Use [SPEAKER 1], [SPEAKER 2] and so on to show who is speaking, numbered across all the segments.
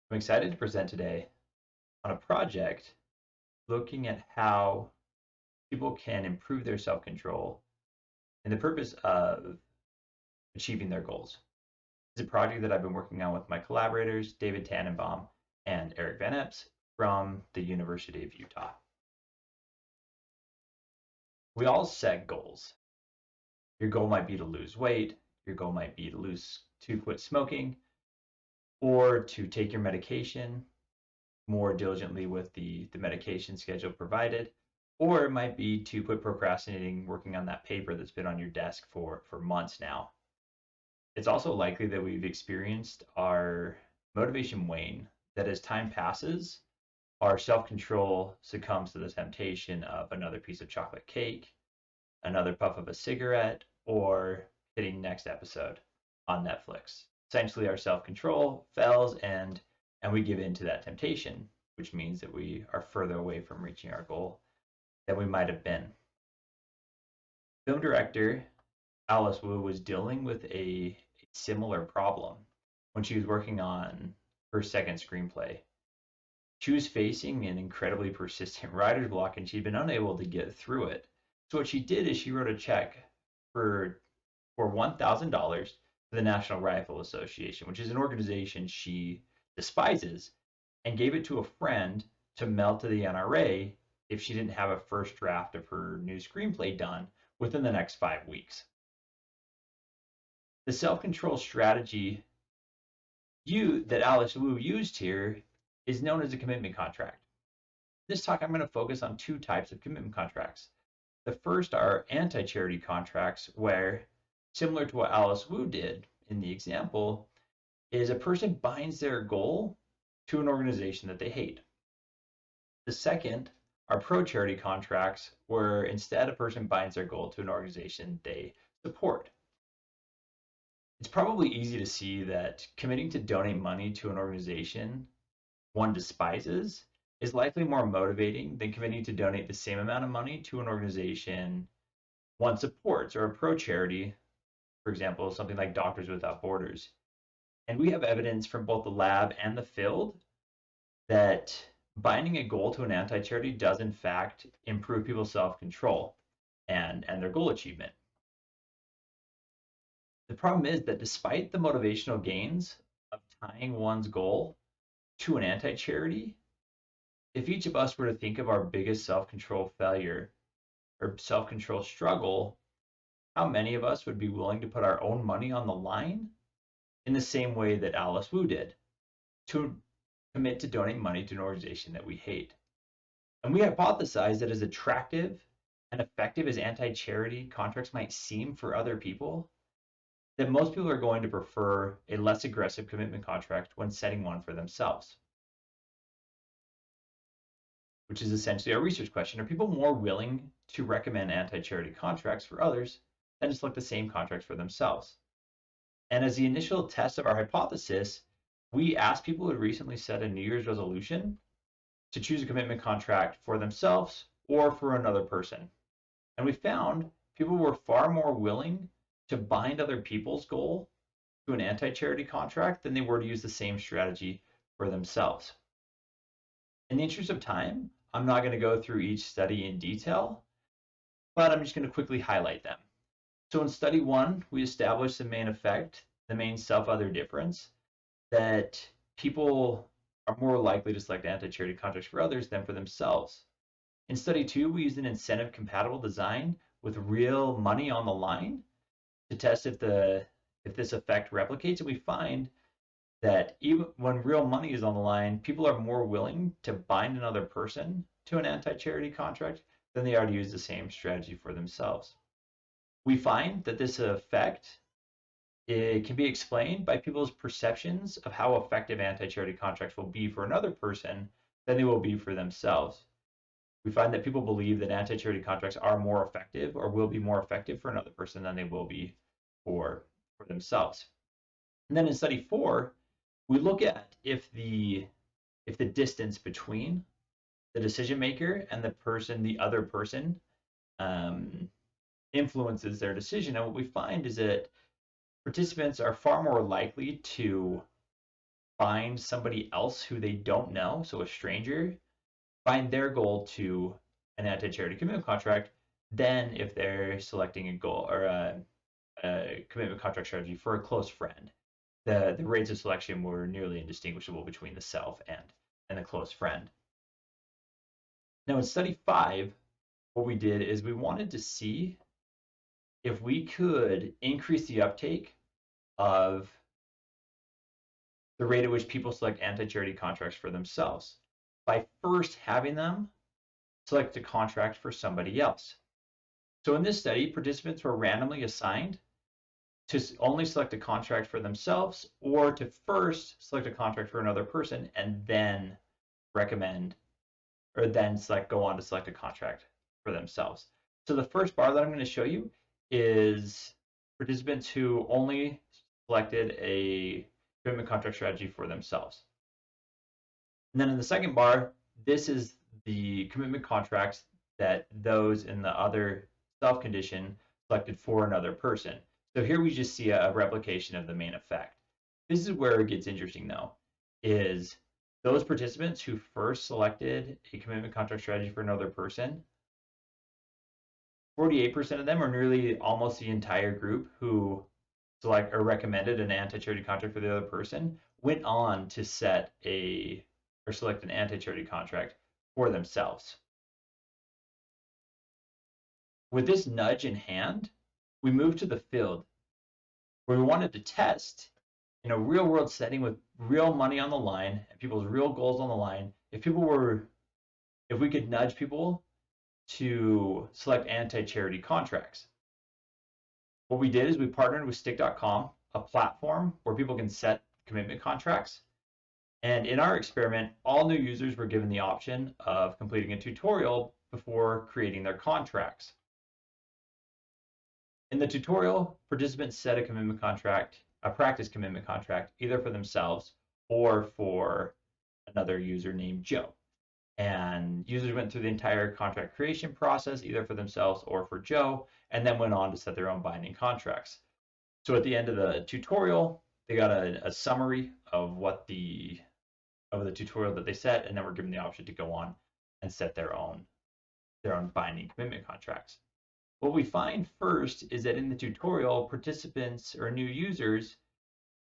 [SPEAKER 1] I'm excited to present today on a project looking at how people can improve their self-control in the purpose of achieving their goals. It's a project that I've been working on with my collaborators, David Tannenbaum and Eric Van Epps from the University of Utah. We all set goals. Your goal might be to lose weight, your goal might be to quit smoking, or to take your medication more diligently with the medication schedule provided, or it might be to quit procrastinating working on that paper that's been on your desk for months now. It's also likely that we've experienced our motivation wane, that as time passes, our self-control succumbs to the temptation of another piece of chocolate cake, another puff of a cigarette, or hitting next episode on Netflix. Essentially, our self-control fails and we give in to that temptation, which means that we are further away from reaching our goal than we might have been. Film director Alice Wu was dealing with a similar problem when she was working on her second screenplay. She was facing an incredibly persistent writer's block and she'd been unable to get through it. So what she did is she wrote a check for $1,000 to the National Rifle Association, which is an organization she despises, and gave it to a friend to mail to the NRA if she didn't have a first draft of her new screenplay done within the next 5 weeks. The self-control strategy that Alice Wu used here is known as a commitment contract. This talk, I'm going to focus on two types of commitment contracts. The first are anti-charity contracts, where, similar to what Alice Wu did in the example, is a person binds their goal to an organization that they hate. The second are pro-charity contracts, where instead a person binds their goal to an organization they support. It's probably easy to see that committing to donate money to an organization one despises is likely more motivating than committing to donate the same amount of money to an organization one supports, or a pro-charity, for example, something like Doctors Without Borders. And we have evidence from both the lab and the field that binding a goal to an anti-charity does in fact improve people's self-control and their goal achievement. The problem is that despite the motivational gains of tying one's goal to an anti-charity, if each of us were to think of our biggest self-control failure or self-control struggle, how many of us would be willing to put our own money on the line in the same way that Alice Wu did, to commit to donating money to an organization that we hate? And we hypothesize that as attractive and effective as anti-charity contracts might seem for other people, that most people are going to prefer a less aggressive commitment contract when setting one for themselves. Which is essentially our research question. Are people more willing to recommend anti-charity contracts for others than to select the same contracts for themselves? And as the initial test of our hypothesis, we asked people who had recently set a New Year's resolution to choose a commitment contract for themselves or for another person. And we found people were far more willing to bind other people's goal to an anti-charity contract than they were to use the same strategy for themselves. In the interest of time, I'm not going to go through each study in detail, but I'm just going to quickly highlight them. So in study one, we established the main effect, the main self-other difference, that people are more likely to select anti-charity contracts for others than for themselves. In study two, we used an incentive-compatible design with real money on the line to test if this effect replicates, and we find that even when real money is on the line, people are more willing to bind another person to an anti-charity contract than they are to use the same strategy for themselves. We find that this effect, it can be explained by people's perceptions of how effective anti-charity contracts will be for another person than they will be for themselves. We find that people believe that anti-charity contracts are more effective or will be more effective for another person than they will be for themselves. And then in study four, we look at if the distance between the decision maker and the other person, influences their decision. And what we find is that participants are far more likely to find somebody else who they don't know, so a stranger, find their goal to an anti-charity commitment contract than if they're selecting a goal or a commitment contract strategy for a close friend. The rates of selection were nearly indistinguishable between the self and the close friend. Now in study 5, what we did is we wanted to see if we could increase the uptake of the rate at which people select anti-charity contracts for themselves by first having them select a contract for somebody else. So in this study, participants were randomly assigned to only select a contract for themselves or to first select a contract for another person and then recommend or then go on to select a contract for themselves. So the first bar that I'm going to show you is participants who only selected a commitment contract strategy for themselves. And then in the second bar, this is the commitment contracts that those in the other self condition selected for another person. So here we just see a replication of the main effect. This is where it gets interesting though, is those participants who first selected a commitment contract strategy for another person, 48% of them, or nearly almost the entire group who select or recommended an anti-charity contract for the other person, went on to set a or select an anti-charity contract for themselves. With this nudge in hand, we moved to the field where we wanted to test in a real world setting with real money on the line and people's real goals on the line, if we could nudge people to select anti-charity contracts. What we did is we partnered with stick.com, a platform where people can set commitment contracts. And in our experiment, all new users were given the option of completing a tutorial before creating their contracts. In the tutorial, participants set a commitment contract, a practice commitment contract, either for themselves or for another user named Joe. And users went through the entire contract creation process, either for themselves or for Joe, and then went on to set their own binding contracts. So at the end of the tutorial, they got a summary of the tutorial that they set, and then were given the option to go on and set their own binding commitment contracts. What we find first is that in the tutorial, participants or new users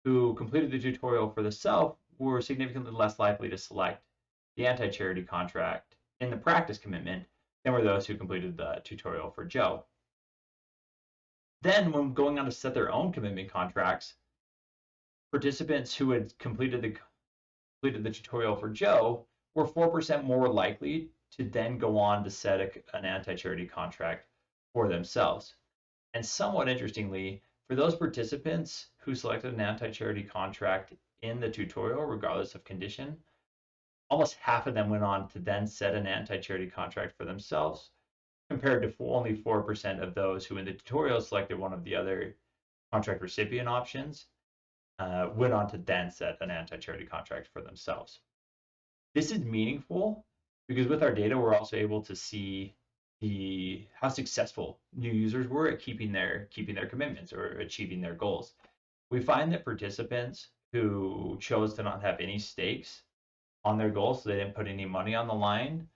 [SPEAKER 1] who completed the tutorial for the self were significantly less likely to select the anti-charity contract in the practice commitment than were those who completed the tutorial for Joe. Then when going on to set their own commitment contracts, participants who had completed the tutorial for Joe were 4% more likely to then go on to set an anti-charity contract for themselves. And somewhat interestingly, for those participants who selected an anti-charity contract in the tutorial, regardless of condition, almost half of them went on to then set an anti-charity contract for themselves, compared to only 4% of those who in the tutorial selected one of the other contract recipient options, went on to then set an anti-charity contract for themselves. This is meaningful because with our data, we're also able to see how successful new users were at keeping their commitments or achieving their goals. We find that participants who chose to not have any stakes on their goals, so they didn't put any money on the line,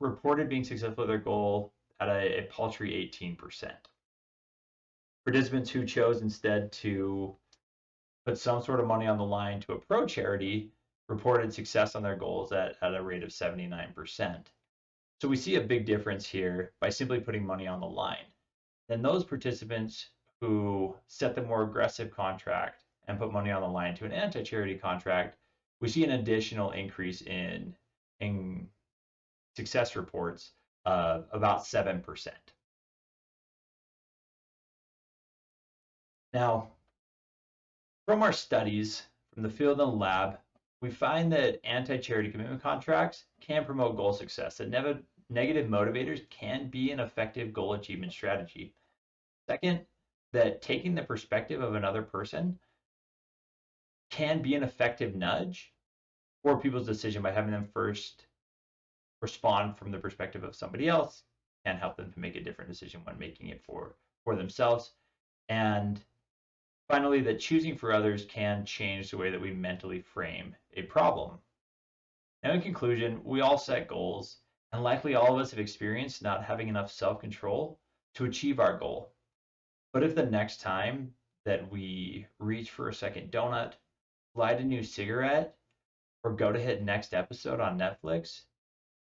[SPEAKER 1] reported being successful at their goal at a paltry 18%. Participants who chose instead to put some sort of money on the line to a pro charity reported success on their goals at a rate of 79%. So we see a big difference here by simply putting money on the line. Then those participants who set the more aggressive contract and put money on the line to an anti-charity contract, we see an additional increase in success reports of about 7%. Now, from our studies from the field and lab, we find that anti-charity commitment contracts can promote goal success, that negative motivators can be an effective goal achievement strategy. Second, that taking the perspective of another person can be an effective nudge for people's decision by having them first respond from the perspective of somebody else can help them to make a different decision when making it for themselves. And Finally, that choosing for others can change the way that we mentally frame a problem. Now, in conclusion, we all set goals, and likely all of us have experienced not having enough self control to achieve our goal. But if the next time that we reach for a second donut, light a new cigarette, or go to hit next episode on Netflix,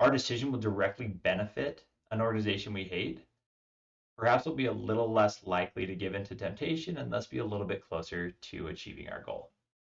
[SPEAKER 1] our decision will directly benefit an organization we hate, perhaps we'll be a little less likely to give in to temptation and thus be a little bit closer to achieving our goal.